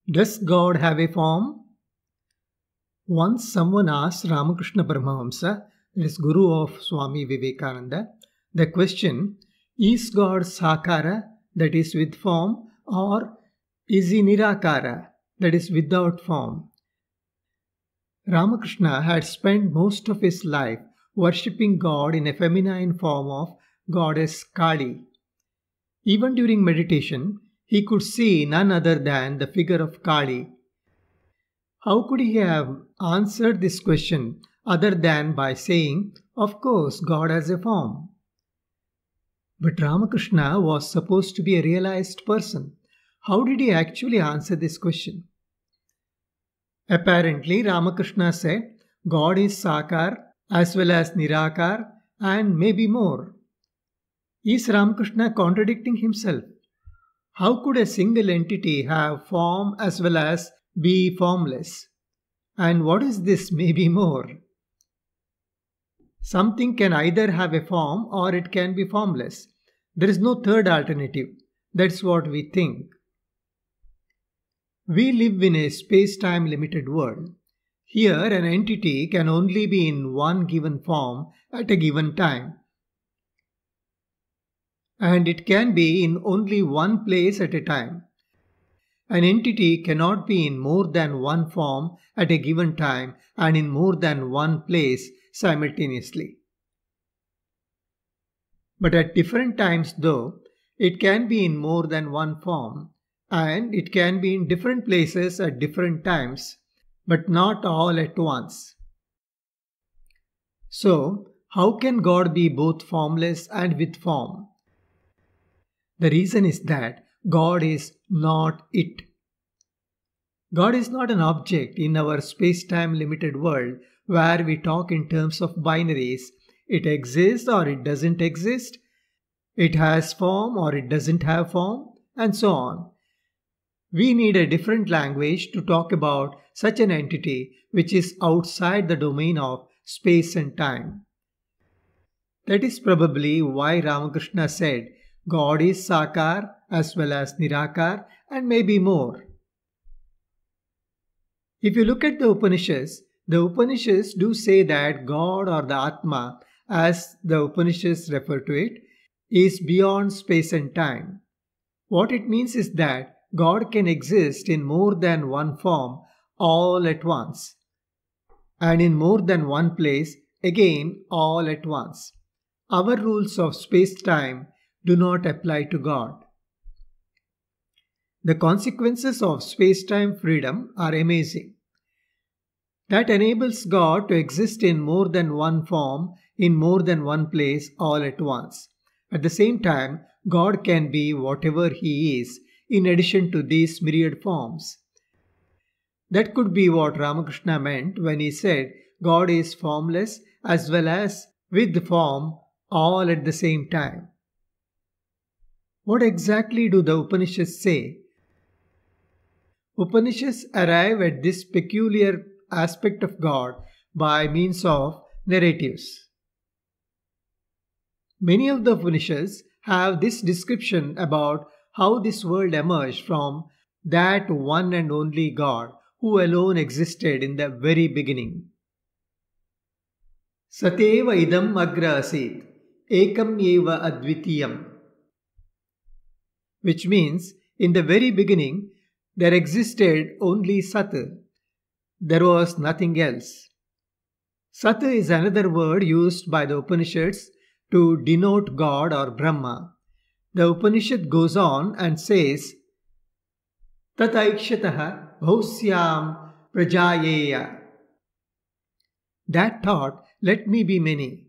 Does God have a form? Once someone asked Ramakrishna Paramahamsa, that is Guru of Swami Vivekananda, the question, is God Sakara, that is with form, or is he Nirakara, that is without form? Ramakrishna had spent most of his life worshipping God in a feminine form of goddess Kali. Even during meditation, he could see none other than the figure of Kali. How could he have answered this question other than by saying, of course, God has a form? But Ramakrishna was supposed to be a realized person. How did he actually answer this question? Apparently, Ramakrishna said, God is Sakar as well as Nirakar and maybe more. Is Ramakrishna contradicting himself? How could a single entity have form as well as be formless? And what is this maybe more? Something can either have a form or it can be formless. There is no third alternative. That's what we think. We live in a space-time limited world. Here, an entity can only be in one given form at a given time. And it can be in only one place at a time. An entity cannot be in more than one form at a given time and in more than one place simultaneously. But at different times, though, it can be in more than one form, and it can be in different places at different times, but not all at once. So, how can God be both formless and with form? The reason is that God is not it. God is not an object in our space-time limited world where we talk in terms of binaries. It exists or it doesn't exist. It has form or it doesn't have form, and so on. We need a different language to talk about such an entity which is outside the domain of space and time. That is probably why Ramakrishna said God is Sakar as well as Nirakar and maybe more. If you look at the Upanishads do say that God or the Atma, as the Upanishads refer to it, is beyond space and time. What it means is that God can exist in more than one form all at once, and in more than one place again all at once. Our rules of space-time do not apply to God. The consequences of space-time freedom are amazing. That enables God to exist in more than one form, in more than one place all at once. At the same time, God can be whatever He is, in addition to these myriad forms. That could be what Ramakrishna meant when he said God is formless as well as with form all at the same time. What exactly do the Upanishads say? Upanishads arrive at this peculiar aspect of God by means of narratives. Many of the Upanishads have this description about how this world emerged from that one and only God who alone existed in the very beginning. Sateva idam agra asit, ekam eva advitiyam. Which means, in the very beginning, there existed only Sat. There was nothing else. Sat is another word used by the Upanishads to denote God or Brahma. The Upanishad goes on and says, Tataikshatah bhausyam prajayeya. That thought, let me be many.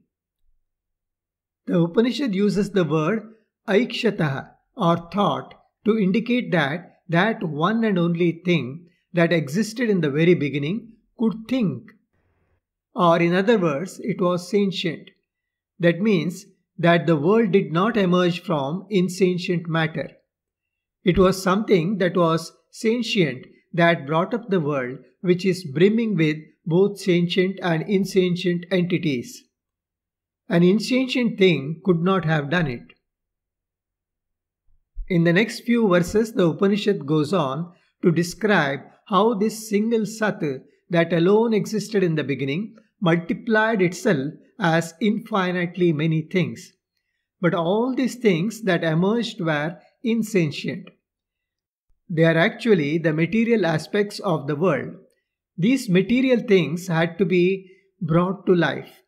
The Upanishad uses the word aikshatah or thought to indicate that one and only thing that existed in the very beginning could think. Or in other words, it was sentient. That means that the world did not emerge from insentient matter. It was something that was sentient that brought up the world, which is brimming with both sentient and insentient entities. An insentient thing could not have done it. In the next few verses, the Upanishad goes on to describe how this single Sat that alone existed in the beginning multiplied itself as infinitely many things. But all these things that emerged were insentient. They are actually the material aspects of the world. These material things had to be brought to life.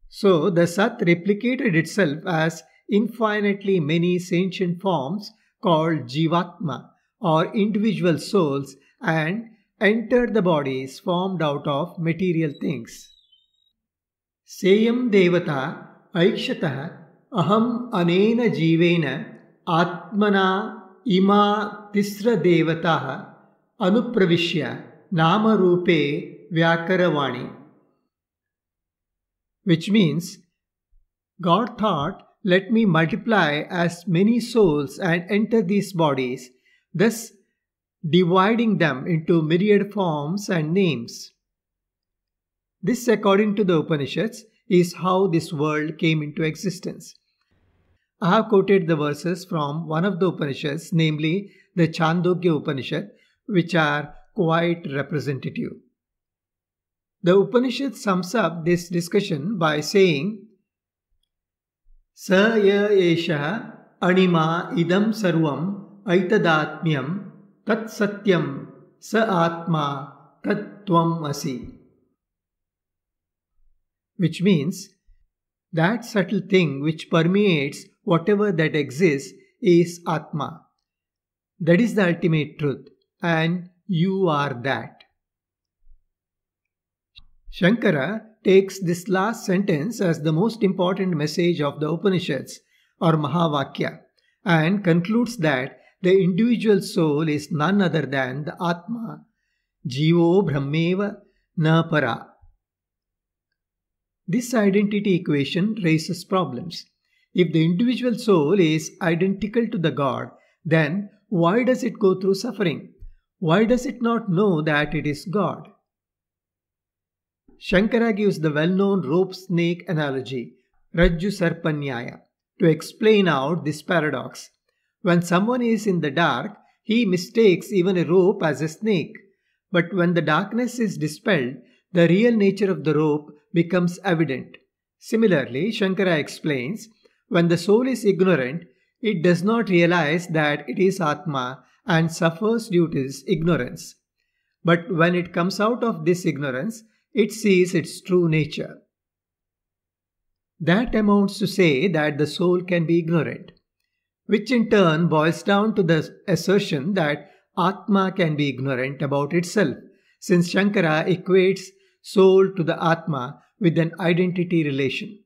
So the Sat replicated itself as infinitely many sentient forms called Jivatma or individual souls and entered the bodies formed out of material things. Seyam devata aikshata aham anena jivena atmana ima tisra devata anupravishya nama rupe vyakaravani. Which means, God thought, let me multiply as many souls and enter these bodies, thus dividing them into myriad forms and names. This, according to the Upanishads, is how this world came into existence. I have quoted the verses from one of the Upanishads, namely the Chandogya Upanishad, which are quite representative. The Upanishad sums up this discussion by saying, Sa ya esha anima idam sarvam aitadatmyam tat satyam sa atma tat tvam asi. Which means, that subtle thing which permeates whatever that exists is Atma. That is the ultimate truth, and you are that. Shankara takes this last sentence as the most important message of the Upanishads or Mahavakya and concludes that the individual soul is none other than the Atma, Jivo Brahmeva na para. This identity equation raises problems. If the individual soul is identical to the God, then why does it go through suffering? Why does it not know that it is God? Shankara gives the well-known rope-snake analogy, Rajju Sarpanyaya, to explain out this paradox. When someone is in the dark, he mistakes even a rope as a snake. But when the darkness is dispelled, the real nature of the rope becomes evident. Similarly, Shankara explains, when the soul is ignorant, it does not realize that it is Atma and suffers due to its ignorance. But when it comes out of this ignorance, it sees its true nature. That amounts to say that the soul can be ignorant, which in turn boils down to the assertion that Atma can be ignorant about itself, since Shankara equates soul to the Atma with an identity relation.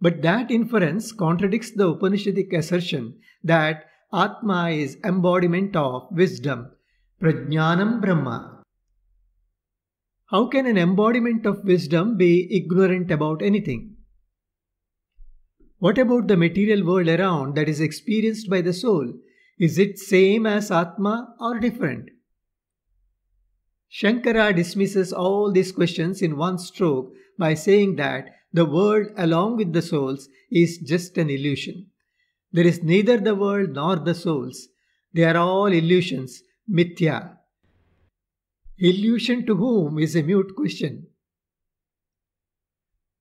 But that inference contradicts the Upanishadic assertion that Atma is embodiment of wisdom, Prajnanam Brahma. How can an embodiment of wisdom be ignorant about anything? What about the material world around that is experienced by the soul? Is it same as Atma or different? Shankara dismisses all these questions in one stroke by saying that the world along with the souls is just an illusion. There is neither the world nor the souls. They are all illusions, mithya. Illusion to whom is a mute question.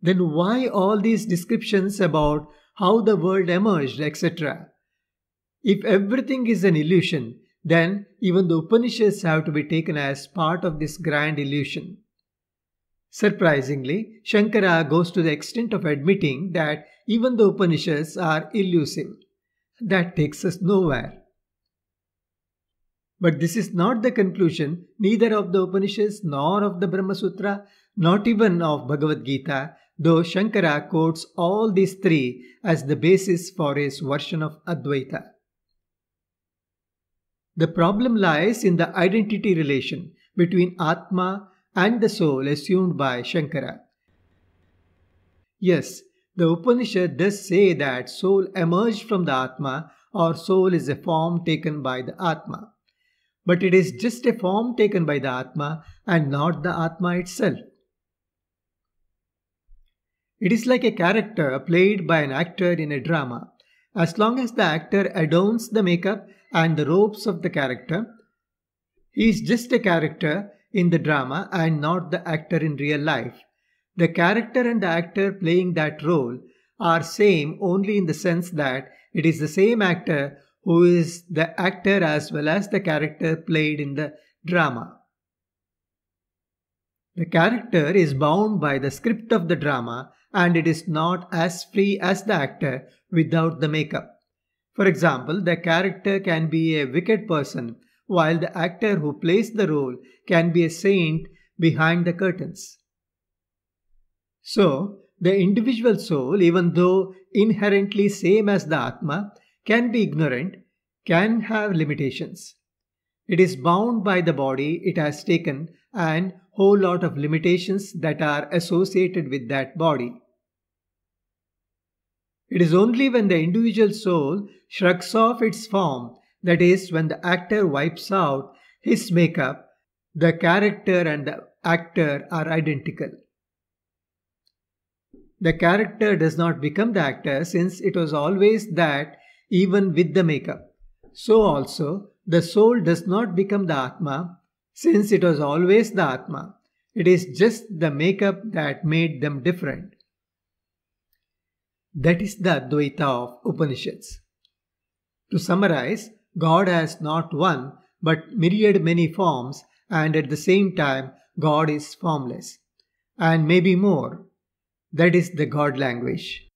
Then why all these descriptions about how the world emerged, etc.? If everything is an illusion, then even the Upanishads have to be taken as part of this grand illusion. Surprisingly, Shankara goes to the extent of admitting that even the Upanishads are elusive. That takes us nowhere. But this is not the conclusion neither of the Upanishads nor of the Brahma Sutra, not even of Bhagavad Gita, though Shankara quotes all these three as the basis for his version of Advaita. The problem lies in the identity relation between Atma and the soul assumed by Shankara. Yes, the Upanishad does say that soul emerged from the Atma or soul is a form taken by the Atma. But it is just a form taken by the Atma and not the Atma itself. It is like a character played by an actor in a drama. As long as the actor adorns the makeup and the robes of the character, He is just a character in the drama and not the actor in real life. The character and the actor playing that role are same only in the sense that it is the same actor who is the actor as well as the character played in the drama. The character is bound by the script of the drama and it is not as free as the actor without the makeup. For example, the character can be a wicked person while the actor who plays the role can be a saint behind the curtains. So, the individual soul, even though inherently same as the Atma, can be ignorant, can have limitations. It is bound by the body it has taken and whole lot of limitations that are associated with that body. It is only when the individual soul shrugs off its form, that is, when the actor wipes out his makeup, the character and the actor are identical. The character does not become the actor since it was always that even with the makeup. So also, the soul does not become the Atma since it was always the Atma. It is just the makeup that made them different. That is the Advaita of Upanishads. To summarize, God has not one but myriad many forms, and at the same time God is formless. And maybe more. That is the God language.